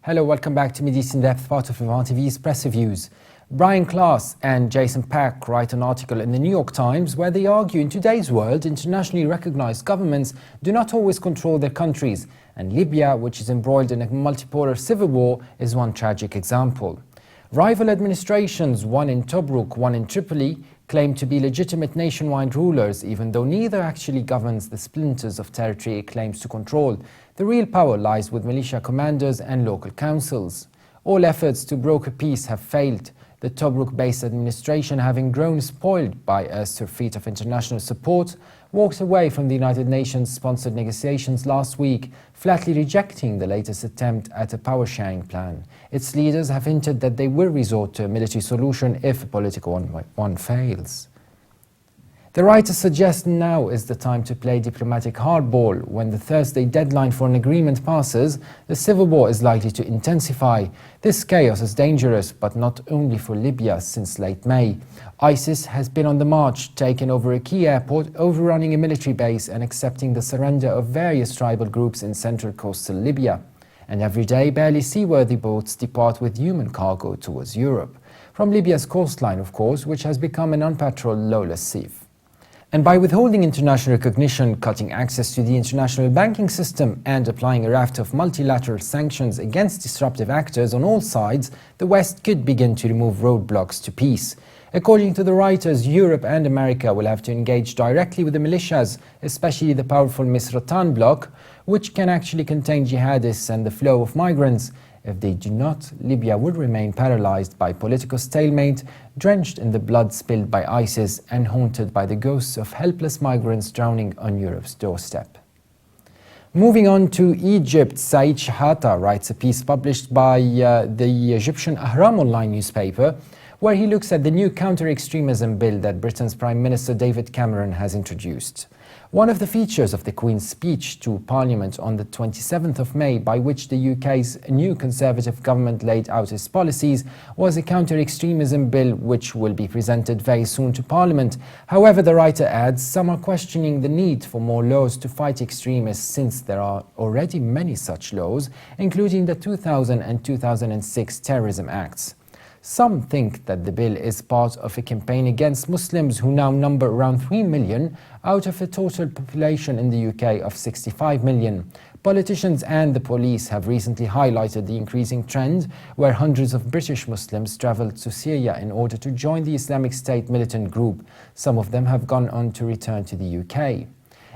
Hello, welcome back to Middle East in Depth, part of Levant TV's Press Reviews. Brian Klaas and Jason Pack write an article in the New York Times where they argue in today's world, internationally recognized governments do not always control their countries, and Libya, which is embroiled in a multipolar civil war, is one tragic example. Rival administrations, one in Tobruk, one in Tripoli, claim to be legitimate nationwide rulers, even though neither actually governs the splinters of territory it claims to control. The real power lies with militia commanders and local councils. All efforts to broker peace have failed. The Tobruk-based administration, having grown spoiled by a surfeit of international support, walked away from the United Nations-sponsored negotiations last week, flatly rejecting the latest attempt at a power-sharing plan. Its leaders have hinted that they will resort to a military solution if a political one fails. The writers suggest now is the time to play diplomatic hardball. When the Thursday deadline for an agreement passes, the civil war is likely to intensify. This chaos is dangerous, but not only for Libya since late May. ISIS has been on the march, taken over a key airport, overrunning a military base and accepting the surrender of various tribal groups in central coastal Libya. And every day, barely seaworthy boats depart with human cargo towards Europe. From Libya's coastline, of course, which has become an unpatrolled lawless sea. And by withholding international recognition, cutting access to the international banking system, and applying a raft of multilateral sanctions against disruptive actors on all sides, the West could begin to remove roadblocks to peace. According to the writers, Europe and America will have to engage directly with the militias, especially the powerful Misratan bloc, which can actually contain jihadists and the flow of migrants. If they do not, Libya will remain paralyzed by political stalemate, drenched in the blood spilled by ISIS and haunted by the ghosts of helpless migrants drowning on Europe's doorstep. Moving on to Egypt, Said Shehata writes a piece published by the Egyptian Ahram Online newspaper, where he looks at the new counter-extremism bill that Britain's Prime Minister David Cameron has introduced. One of the features of the Queen's speech to Parliament on the 27th of May, by which the UK's new Conservative government laid out its policies, was a counter-extremism bill which will be presented very soon to Parliament. However, the writer adds, some are questioning the need for more laws to fight extremists since there are already many such laws, including the 2000 and 2006 Terrorism Acts. Some think that the bill is part of a campaign against Muslims who now number around 3 million out of a total population in the UK of 65 million. Politicians and the police have recently highlighted the increasing trend where hundreds of British Muslims travelled to Syria in order to join the Islamic State militant group. Some of them have gone on to return to the UK.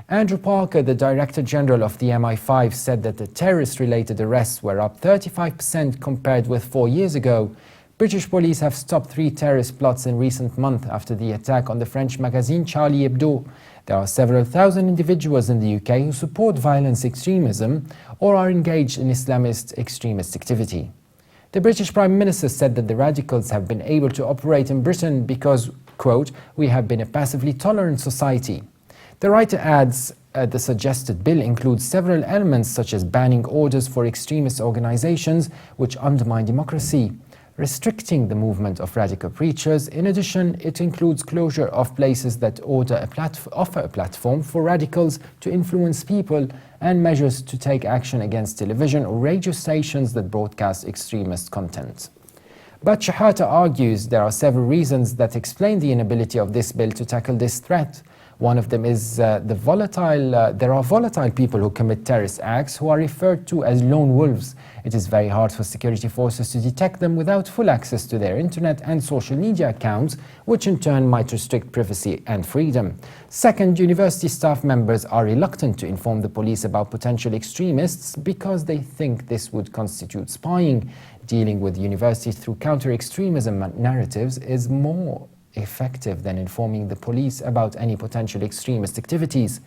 Andrew Parker, the Director General of the MI5, said that the terrorist-related arrests were up 35% compared with 4 years ago. British police have stopped 3 terrorist plots in recent months after the attack on the French magazine Charlie Hebdo. There are several thousand individuals in the UK who support violence extremism or are engaged in Islamist extremist activity. The British Prime Minister said that the radicals have been able to operate in Britain because, quote, we have been a passively tolerant society. The writer adds, the suggested bill includes several elements such as banning orders for extremist organizations which undermine democracy, restricting the movement of radical preachers. In addition, it includes closure of places that offer a platform for radicals to influence people and measures to take action against television or radio stations that broadcast extremist content. But Shehata argues there are several reasons that explain the inability of this bill to tackle this threat. One of them is there are volatile people who commit terrorist acts who are referred to as lone wolves. It is very hard for security forces to detect them without full access to their internet and social media accounts, which in turn might restrict privacy and freedom. Second, university staff members are reluctant to inform the police about potential extremists because they think this would constitute spying. Dealing with universities through counter-extremism narratives is more effective than informing the police about any potential extremist activities.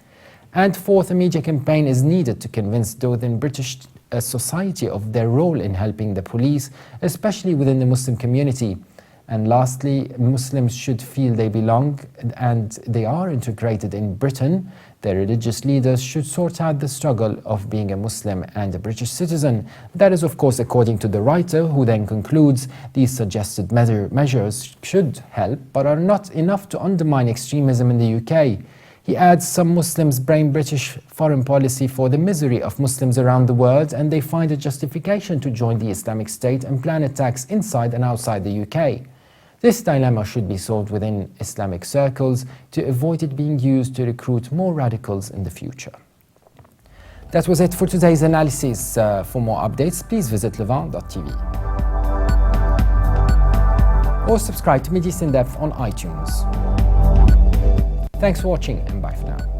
And fourth, a media campaign is needed to convince those in British society of their role in helping the police, especially within the Muslim community. And lastly, Muslims should feel they belong and they are integrated in Britain. Their religious leaders should sort out the struggle of being a Muslim and a British citizen. That is, of course, according to the writer, who then concludes these suggested measures should help, but are not enough to undermine extremism in the UK. He adds, some Muslims blame British foreign policy for the misery of Muslims around the world, and they find a justification to join the Islamic State and plan attacks inside and outside the UK. This dilemma should be solved within Islamic circles to avoid it being used to recruit more radicals in the future. That was it for today's analysis. For more updates, please visit levant.tv. Or subscribe to Middle East in Depth on iTunes. Thanks for watching, and bye for now.